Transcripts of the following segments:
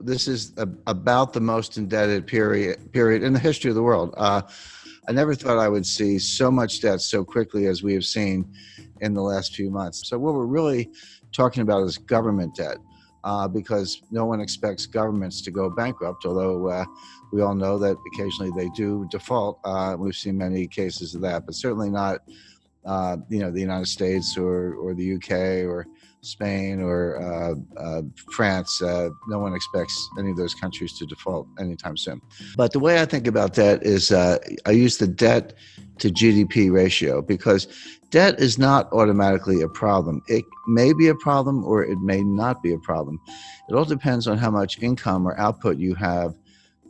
this is about the most indebted period in the history of the world. I never thought I would see so much debt so quickly as we have seen in the last few months. So what we're really talking about is government debt, because no one expects governments to go bankrupt, although we all know that occasionally they do default. We've seen many cases of that, but certainly not the United States or the UK or Spain or France. No one expects any of those countries to default anytime soon. But the way I think about debt is I use the debt to GDP ratio, because debt is not automatically a problem. It may be a problem or it may not be a problem. It all depends on how much income or output you have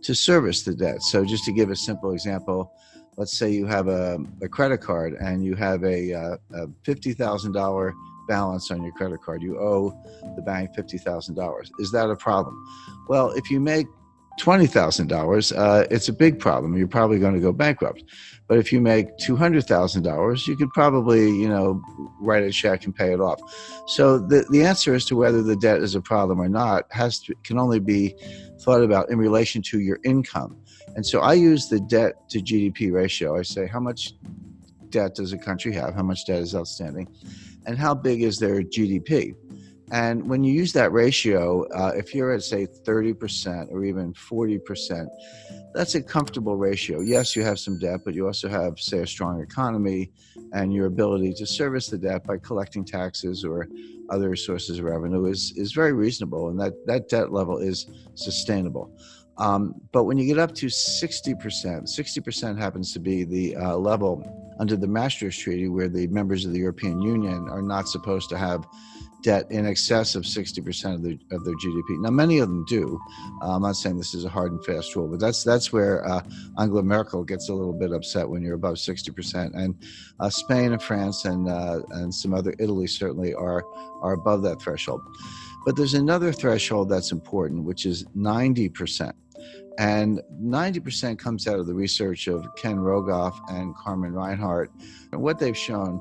to service the debt. So just to give a simple example, let's say you have a credit card and you have a $50,000 balance on your credit card. You owe the bank $50,000. Is that a problem? Well, if you make $20,000, it's a big problem. You're probably going to go bankrupt. But if you make $200,000, you could probably, write a check and pay it off. So the answer as to whether the debt is a problem or not can only be thought about in relation to your income. And so I use the debt to GDP ratio. I say, how much debt does a country have? How much debt is outstanding? And how big is their GDP? And when you use that ratio, if you're at, say, 30% or even 40%, that's a comfortable ratio. Yes, you have some debt, but you also have, say, a strong economy and your ability to service the debt by collecting taxes or other sources of revenue is very reasonable, and that debt level is sustainable. But when you get up to 60% happens to be the level under the Maastricht Treaty, where the members of the European Union are not supposed to have debt in excess of 60% of their GDP. Now, many of them do. I'm not saying this is a hard and fast rule, but that's where Angela Merkel gets a little bit upset when you're above 60%. And Spain and France and some other, Italy certainly are above that threshold. But there's another threshold that's important, which is 90%. And 90% comes out of the research of Ken Rogoff and Carmen Reinhart. And what they've shown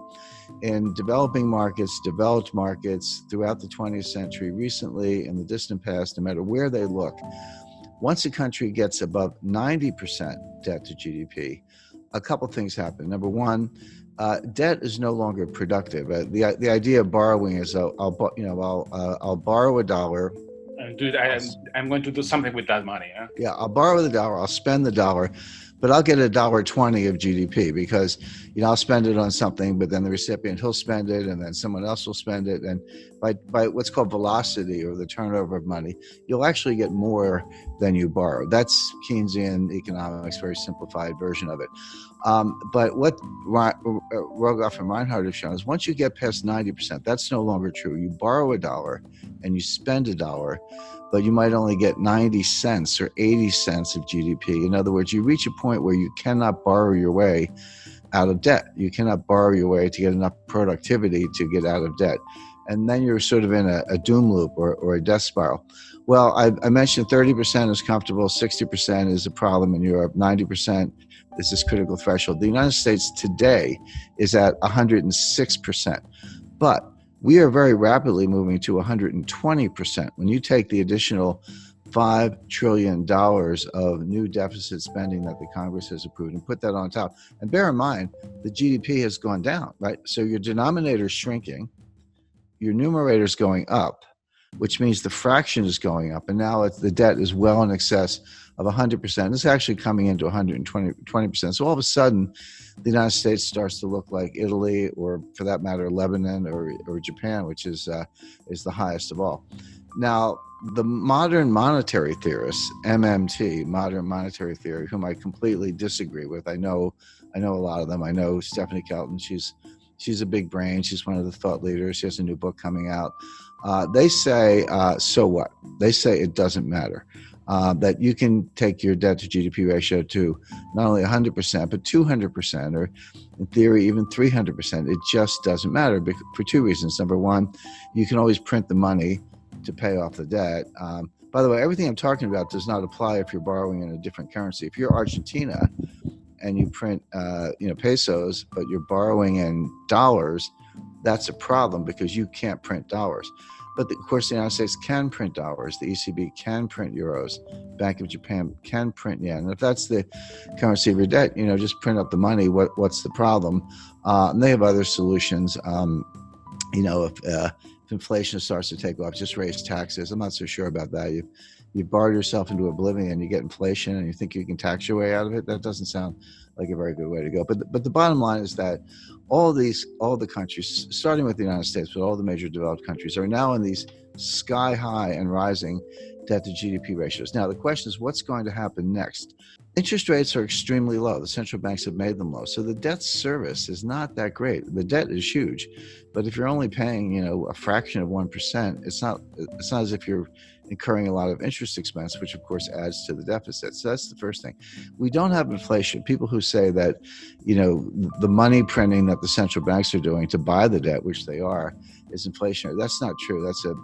in developing markets, developed markets throughout the 20th century, recently, in the distant past, no matter where they look, once a country gets above 90% debt to GDP, a couple things happen. Number one, debt is no longer productive. The idea of borrowing is I'll borrow $1. I'm going to do something with that money. Huh? Yeah, I'll borrow the $1, I'll spend the $1, but I'll get $1.20 of GDP because, I'll spend it on something, but then the recipient, he'll spend it, and then someone else will spend it. And by what's called velocity, or the turnover of money, you'll actually get more than you borrow. That's Keynesian economics, very simplified version of it. But what Rogoff and Reinhart have shown is once you get past 90%, that's no longer true. You borrow $1 and you spend $1, but you might only get 90 cents or 80 cents of GDP. In other words, you reach a point where you cannot borrow your way out of debt. You cannot borrow your way to get enough productivity to get out of debt. And then you're sort of in a doom loop or a death spiral. Well, I mentioned 30% is comfortable, 60% is a problem in Europe, 90% is this critical threshold. The United States today is at 106%. But we are very rapidly moving to 120%. When you take the additional $5 trillion of new deficit spending that the Congress has approved and put that on top, and bear in mind, the GDP has gone down, right? So your denominator is shrinking, your numerator is going up, which means the fraction is going up, and now the debt is well in excess of 100%. It's actually coming into 120%. So all of a sudden, the United States starts to look like Italy, or for that matter, Lebanon or Japan, which is the highest of all. Now, the modern monetary theorists, MMT, modern monetary theory, whom I completely disagree with. I know a lot of them. I know Stephanie Kelton. She's a big brain. She's one of the thought leaders. She has a new book coming out. They say, so what? They say it doesn't matter. That you can take your debt to GDP ratio to not only 100%, but 200%, or in theory, even 300%. It just doesn't matter for two reasons. Number one, you can always print the money to pay off the debt. By the way, everything I'm talking about does not apply if you're borrowing in a different currency. If you're Argentina and you print pesos, but you're borrowing in dollars, that's a problem because you can't print dollars. But of course, the United States can print dollars. The ECB can print euros. Bank of Japan can print yen. And if that's the currency of your debt, just print up the money. What's the problem? And they have other solutions. If inflation starts to take off, just raise taxes. I'm not so sure about that. You've borrowed yourself into oblivion. You get inflation, and you think you can tax your way out of it. That doesn't sound like a very good way to go. But the bottom line is that all the countries, starting with the United States, but all the major developed countries, are now in these sky high and rising debt to GDP ratios. Now the question is, what's going to happen next? Interest rates are extremely low. The central banks have made them low. So the debt service is not that great. The debt is huge, but if you're only paying, a fraction of 1%, it's not as if you're incurring a lot of interest expense, which of course adds to the deficit. So that's the first thing. We don't have inflation. People who say that, the money printing that the central banks are doing to buy the debt, which they are, is inflationary. That's not true. That's a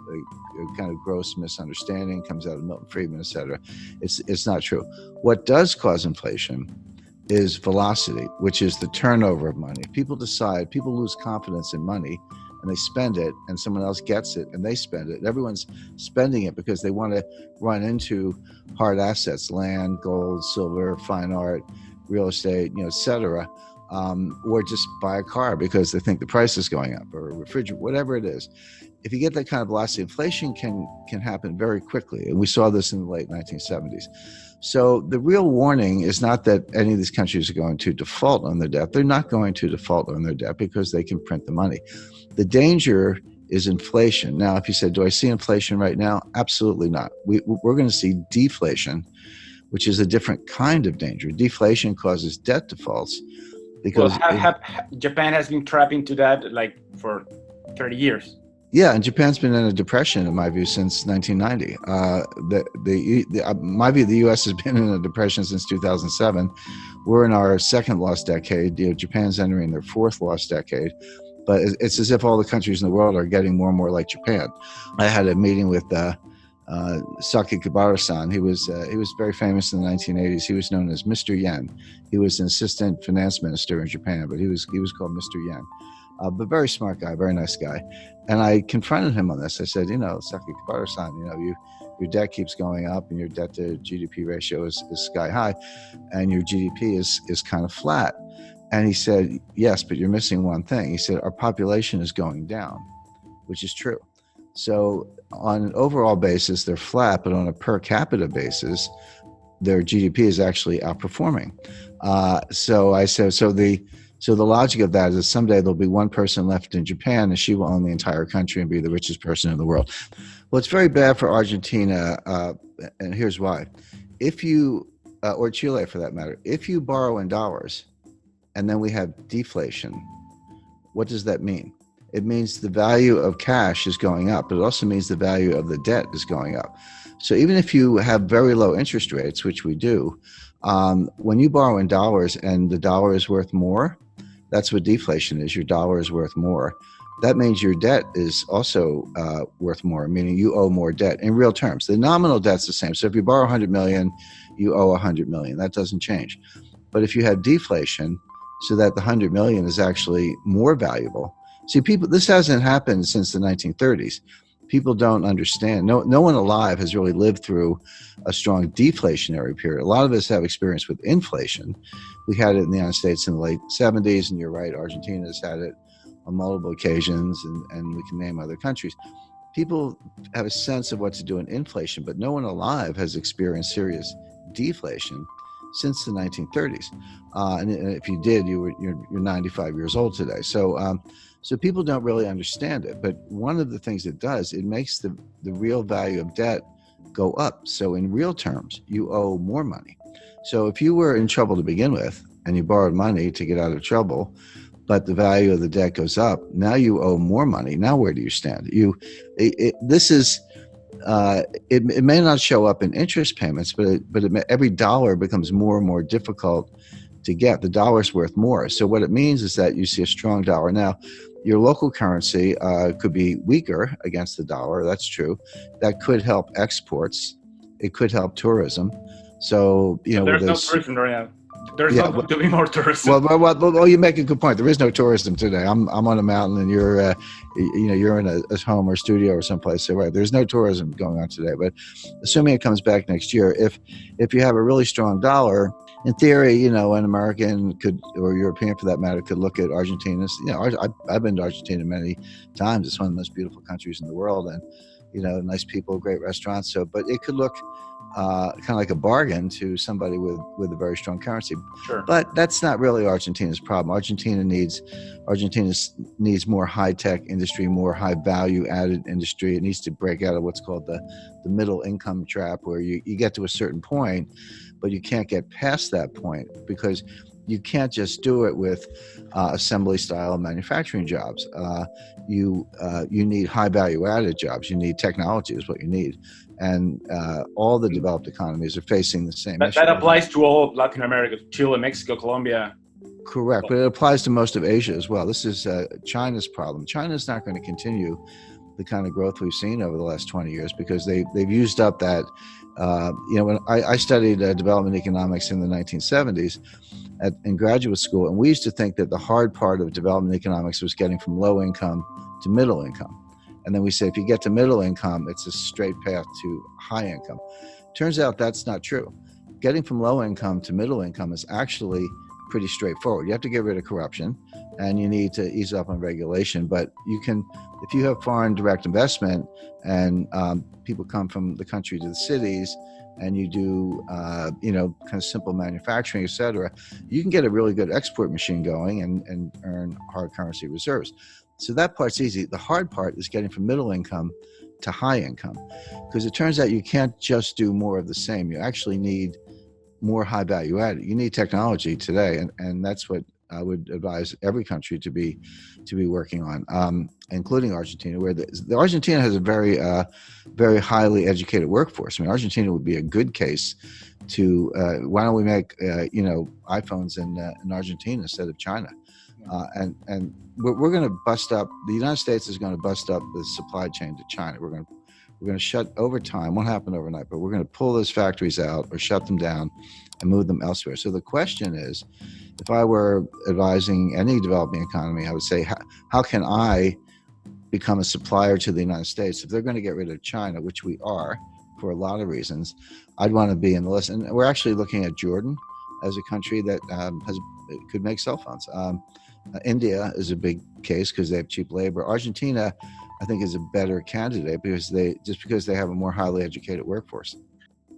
kind of gross misunderstanding. Comes out of Milton Friedman, et cetera. It's not true. What does cause inflation is velocity, which is the turnover of money. People lose confidence in money, and they spend it, and someone else gets it and they spend it. Everyone's spending it because they want to run into hard assets, land, gold, silver, fine art, real estate, et cetera, or just buy a car because they think the price is going up, or a refrigerator, whatever it is. If you get that kind of velocity, inflation can happen very quickly. And we saw this in the late 1970s. So the real warning is not that any of these countries are going to default on their debt. They're not going to default on their debt because they can print the money. The danger is inflation. Now, if you said, do I see inflation right now? Absolutely not. We're going to see deflation, which is a different kind of danger. Deflation causes debt defaults because Japan has been trapped into that for 30 years. Yeah, and Japan's been in a depression, in my view, since 1990. My view, the U.S. has been in a depression since 2007. We're in our second lost decade. Japan's entering their fourth lost decade. But it's as if all the countries in the world are getting more and more like Japan. I had a meeting with Sakakibara-san. He was very famous in the 1980s. He was known as Mr. Yen. He was an assistant finance minister in Japan, but he was called Mr. Yen. But very smart guy, very nice guy. And I confronted him on this. I said, Sakakibara-san, your debt keeps going up and your debt to GDP ratio is sky high and your GDP is kind of flat. And he said, yes, but you're missing one thing. He said, our population is going down, which is true. So on an overall basis, they're flat, but on a per capita basis, their GDP is actually outperforming. So I said, so the logic of that is someday there'll be one person left in Japan and she will own the entire country and be the richest person in the world. Well, it's very bad for Argentina, and here's why. If you, or Chile for that matter, if you borrow in dollars and then we have deflation, what does that mean? It means the value of cash is going up, but it also means the value of the debt is going up. So even if you have very low interest rates, which we do, when you borrow in dollars and the dollar is worth more, that's what deflation is. Your dollar is worth more. That means your debt is also worth more, meaning you owe more debt in real terms. The nominal debt's the same. So if you borrow 100 million, you owe 100 million. That doesn't change. But if you have deflation, so that the 100 million is actually more valuable. See, this hasn't happened since the 1930s. People don't understand. No one alive has really lived through a strong deflationary period. A lot of us have experience with inflation. We had it in the United States in the late 70s, and you're right, Argentina has had it on multiple occasions, and we can name other countries. People have a sense of what to do in inflation, but no one alive has experienced serious deflation since the 1930s. And if you did, you're 95 years old today. So people don't really understand it. But one of the things it does, it makes the real value of debt go up. So in real terms, you owe more money. So if you were in trouble to begin with and you borrowed money to get out of trouble, but the value of the debt goes up, now you owe more money. Now where do you stand? It may not show up in interest payments, but every dollar becomes more and more difficult to get. The dollar's worth more. So what it means is that you see a strong dollar. Now, your local currency could be weaker against the dollar. That's true. That could help exports. It could help tourism. So, there's no tourism right now. There's Yeah, not going to be more tourism. well, you make a good point. There is no tourism today. I'm on a mountain, and you're in a home or studio or someplace. So right, there's no tourism going on today. But assuming it comes back next year, if you have a really strong dollar, in theory, an American could, or European for that matter, could look at Argentina. I've been to Argentina many times. It's one of the most beautiful countries in the world, and nice people, great restaurants. So, but it could look kind of like a bargain to somebody with a very strong currency. Sure. But that's not really Argentina's problem. Argentina needs more high-tech industry, more high-value-added industry. It needs to break out of what's called the middle income trap, where you get to a certain point, but you can't get past that point because you can't just do it with assembly style manufacturing jobs. You need high value added jobs. You need technology is what you need. And all the developed economies are facing the same issue. That applies to all of Latin America, Chile, Mexico, Colombia. Correct, but it applies to most of Asia as well. This is China's problem. China's not going to continue the kind of growth we've seen over the last 20 years because they've used up that. When I studied development economics in the 1970s in graduate school, and we used to think that the hard part of development economics was getting from low income to middle income. And then we say if you get to middle income, it's a straight path to high income. Turns out that's not true. Getting from low income to middle income is actually pretty straightforward. You have to get rid of corruption and you need to ease up on regulation. But you can, if you have foreign direct investment and people come from the country to the cities and you do, kind of simple manufacturing, et cetera, you can get a really good export machine going and earn hard currency reserves. So that part's easy. The hard part is getting from middle income to high income, because it turns out you can't just do more of the same. You actually need more high value added. You need technology today, and that's what I would advise every country to be working on, including Argentina, where the Argentina has a very very highly educated workforce. I mean, Argentina would be a good case to why don't we make iPhones in Argentina instead of China, and we're going to bust up. The United States is going to bust up the supply chain to China. We're going to shut over time. Won't happen overnight, but we're going to pull those factories out or shut them down and move them elsewhere. So the question is, if I were advising any developing economy, I would say, how can I become a supplier to the United States? If they're going to get rid of China, which we are for a lot of reasons, I'd want to be in the list. And we're actually looking at Jordan as a country that could make cell phones. India is a big case because they have cheap labor. Argentina, I think, is a better candidate because they have a more highly educated workforce.